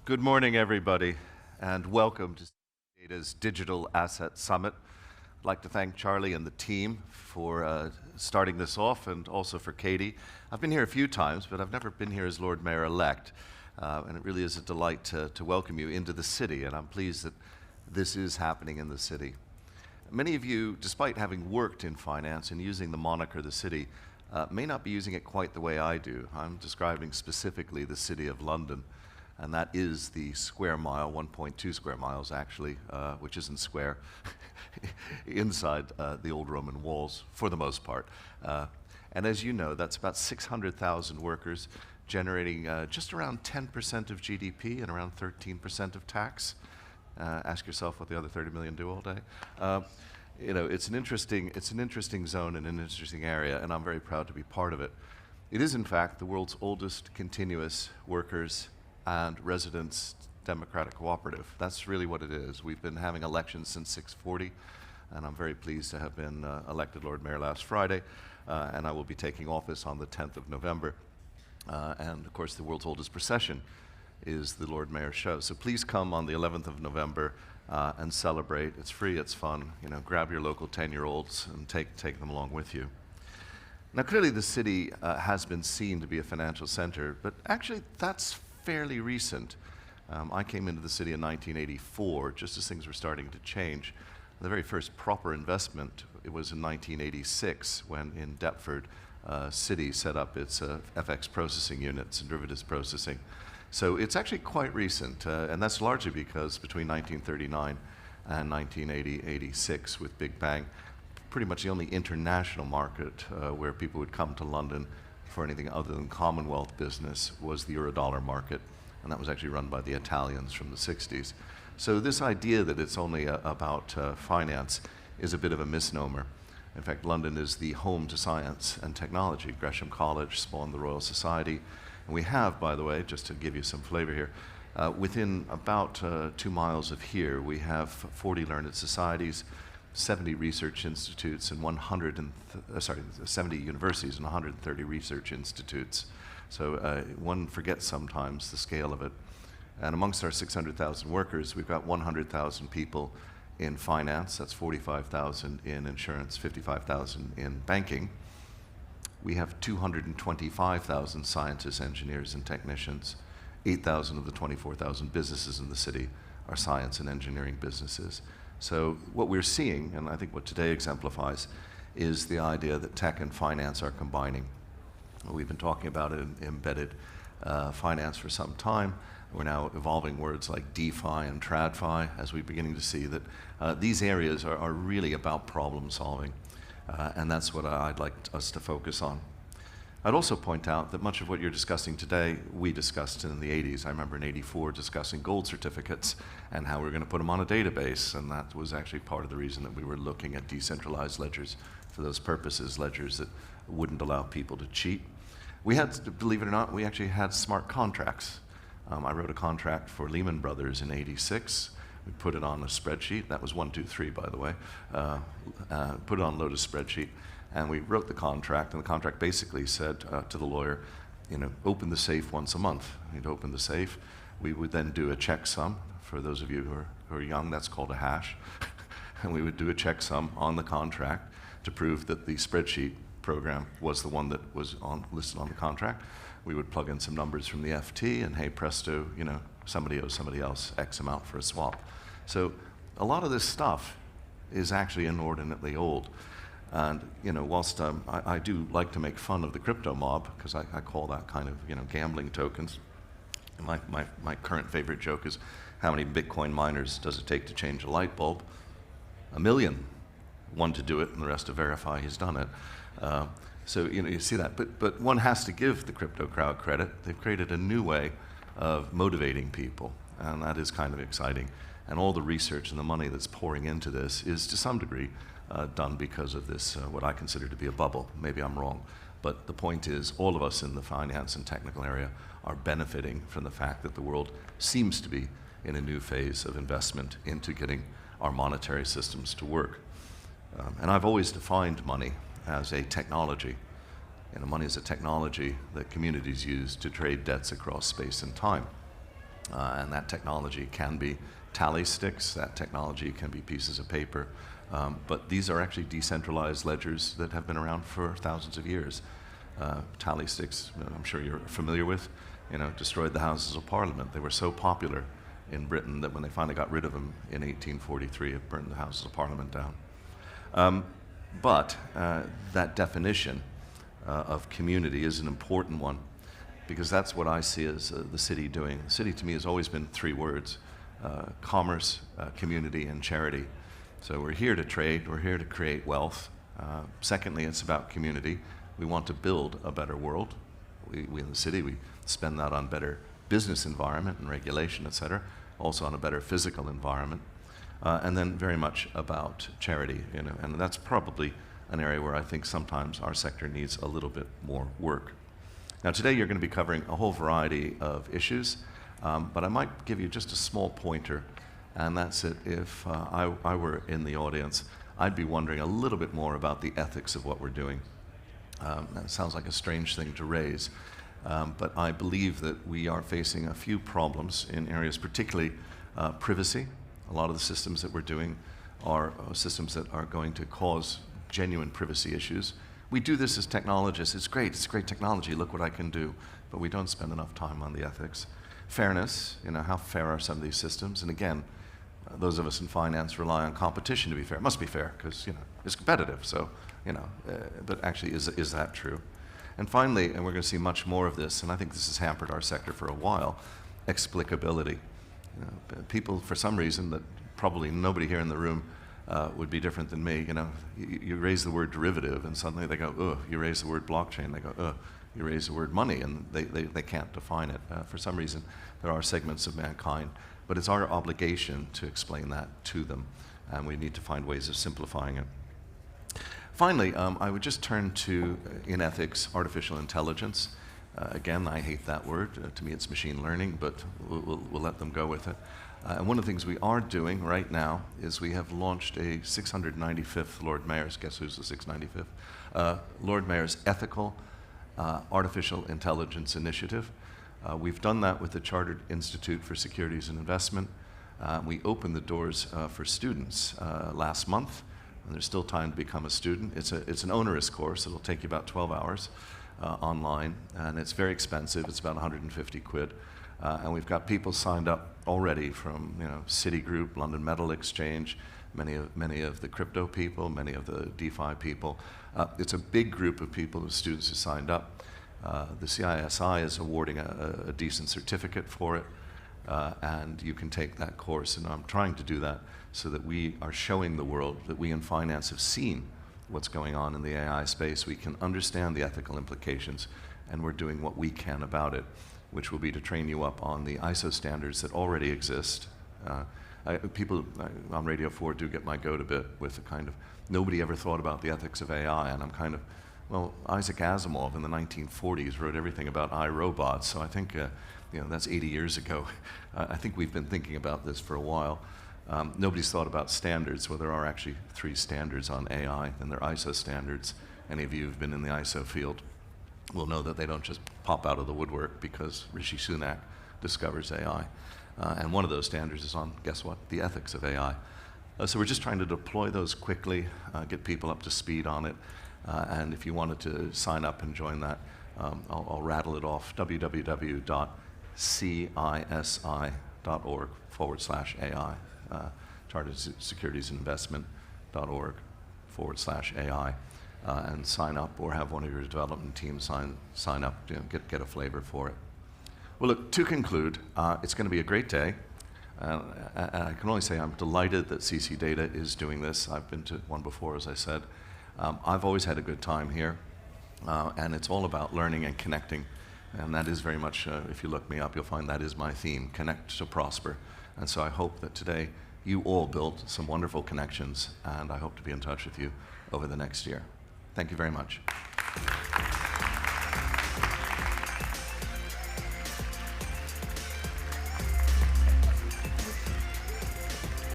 Good morning, everybody, and welcome to CCDATA's Digital Asset Summit. I'd like to thank Charlie and the team for starting this off, and also for Katie. I've been here a few times, but I've never been here as Lord Mayor-elect, and it really is a delight to welcome you into the city, and I'm pleased that this is happening in the city. Many of you, despite having worked in finance and using the moniker the city, may not be using it quite the way I do. I'm describing specifically the City of London, and that is the square mile, 1.2 square miles actually, which isn't square, inside the old Roman walls for the most part. And as you know, that's about 600,000 workers generating just around 10% of GDP and around 13% of tax. Ask yourself what the other 30 million do all day. You know, it's an interesting zone and an interesting area, and I'm very proud to be part of it. It is, in fact, the world's oldest continuous workers and residents democratic cooperative. That's really what it is. We've been having elections since 640, and I'm very pleased to have been elected Lord Mayor last Friday, and I will be taking office on the 10th of November. And of course, the world's oldest procession is the Lord Mayor show. So please come on the 11th of November and celebrate. It's free, it's fun. You know, grab your local 10-year-olds and take them along with you. Now, clearly the city has been seen to be a financial center, but actually that's fairly recent. I came into the city in 1984, just as things were starting to change. The very first proper investment, it was in 1986, when in Deptford, City set up its FX processing units and derivatives processing. So it's actually quite recent, and that's largely because between 1939 and 1986, with Big Bang, pretty much the only international market where people would come to London for anything other than Commonwealth business was the Eurodollar market, and that was actually run by the Italians from the 60s. So this idea that it's only about finance is a bit of a misnomer. In fact, London is the home to science and technology. Gresham College spawned the Royal Society. And we have, by the way, just to give you some flavor here, within about 2 miles of here, we have 40 learned societies, 70 research institutes, and 70 universities and 130 research institutes. So one forgets sometimes the scale of it. And amongst our 600,000 workers, we've got 100,000 people in finance. That's 45,000 in insurance, 55,000 in banking. We have 225,000 scientists, engineers, and technicians. 8,000 of the 24,000 businesses in the city are science and engineering businesses. So what we're seeing, and I think what today exemplifies, is the idea that tech and finance are combining. We've been talking about it in embedded finance for some time. We're now evolving words like DeFi and TradFi as we're beginning to see that these areas are really about problem solving. And that's what I'd like us to focus on. I'd also point out that much of what you're discussing today, we discussed in the 80s. I remember in 84 discussing gold certificates and how we were going to put them on a database, and that was actually part of the reason that we were looking at decentralized ledgers for those purposes, ledgers that wouldn't allow people to cheat. We had, believe it or not, we actually had smart contracts. I wrote a contract for Lehman Brothers in 86. We put it on a spreadsheet. That was 1, 2, 3, by the way. Put it on a Lotus spreadsheet. And we wrote the contract, and the contract basically said to the lawyer, you know, open the safe once a month. He'd open the safe. We would then do a checksum. For those of you who are young, that's called a hash. And we would do a checksum on the contract to prove that the spreadsheet program was the one that was listed on the contract. We would plug in some numbers from the FT, and hey presto, you know, somebody owes somebody else X amount for a swap. So a lot of this stuff is actually inordinately old. And you know, whilst I do like to make fun of the crypto mob, because I call that kind of, you know, gambling tokens. My current favorite joke is, how many Bitcoin miners does it take to change a light bulb? 1 million. One to do it and the rest to verify he's done it. So you know, you see that. But one has to give the crypto crowd credit. They've created a new way of motivating people, and that is kind of exciting. And all the research and the money that's pouring into this is, to some degree, done because of this, what I consider to be a bubble. Maybe I'm wrong, but the point is, all of us in the finance and technical area are benefiting from the fact that the world seems to be in a new phase of investment into getting our monetary systems to work. And I've always defined money as a technology. You know, money is a technology that communities use to trade debts across space and time. And that technology can be tally sticks, that technology can be pieces of paper, but these are actually decentralized ledgers that have been around for thousands of years. Tally sticks, I'm sure you're familiar with, destroyed the Houses of Parliament. They were so popular in Britain that when they finally got rid of them in 1843, it burned the Houses of Parliament down. But that definition of community is an important one, because that's what I see as the city doing. The city to me has always been three words: commerce, community, and charity. So we're here to trade, we're here to create wealth. Secondly, it's about community. We want to build a better world. We in the city, we spend that on better business environment and regulation, et cetera, also on a better physical environment. And then very much about charity, and that's probably an area where I think sometimes our sector needs a little bit more work. Now today you're going to be covering a whole variety of issues, but I might give you just a small pointer, and that's it. If I were in the audience, I'd be wondering a little bit more about the ethics of what we're doing. That sounds like a strange thing to raise, but I believe that we are facing a few problems in areas, particularly privacy. A lot of the systems that we're doing are systems that are going to cause genuine privacy issues. We do this as technologists. It's great technology, look what I can do, but we don't spend enough time on the ethics. Fairness, how fair are some of these systems? And again, those of us in finance rely on competition to be fair. It must be fair, because it's competitive, so, but actually, is that true? And finally, and we're going to see much more of this, and I think this has hampered our sector for a while, explicability. People, for some reason that probably nobody here in the room would be different than me, you raise the word derivative and suddenly they go, ugh. You raise the word blockchain, they go, ugh. You raise the word money and they can't define it. For some reason, there are segments of mankind, but it's our obligation to explain that to them, and we need to find ways of simplifying it. Finally, I would just turn to, in ethics, artificial intelligence. Again, I hate that word. To me, it's machine learning, but we'll let them go with it. And one of the things we are doing right now is we have launched a 695th Lord Mayor's, guess who's the 695th? Lord Mayor's Ethical Artificial Intelligence Initiative. We've done that with the Chartered Institute for Securities and Investment. We opened the doors for students last month, and there's still time to become a student. It's an onerous course. It'll take you about 12 hours online, and it's very expensive. It's about 150 quid. And we've got people signed up already from Citigroup, London Metal Exchange, many of the crypto people, many of the DeFi people. It's a big group of people, the students who signed up. The CISI is awarding a decent certificate for it, and you can take that course. And I'm trying to do that so that we are showing the world that we in finance have seen what's going on in the AI space. We can understand the ethical implications, and we're doing what we can about it, which will be to train you up on the ISO standards that already exist. People on Radio 4 do get my goat a bit with the kind of, nobody ever thought about the ethics of AI, and I'm kind of, well, Isaac Asimov in the 1940s wrote everything about iRobots, so I think, that's 80 years ago. I think we've been thinking about this for a while. Nobody's thought about standards. Well, there are actually 3 standards on AI, and they're ISO standards. Any of you who've been in the ISO field will know that they don't just pop out of the woodwork because Rishi Sunak discovers AI. And one of those standards is on, guess what, the ethics of AI. So we're just trying to deploy those quickly, get people up to speed on it. And if you wanted to sign up and join that, I'll rattle it off, www.cisi.org/AI, charteredsecuriesinvestment.org/AI. And sign up, or have one of your development teams sign up, get a flavor for it. Well, look, to conclude, it's going to be a great day. And I can only say I'm delighted that CCData is doing this. I've been to one before, as I said. I've always had a good time here, and it's all about learning and connecting. And that is very much, if you look me up, you'll find that is my theme, connect to prosper. And so I hope that today you all built some wonderful connections, and I hope to be in touch with you over the next year. Thank you very much.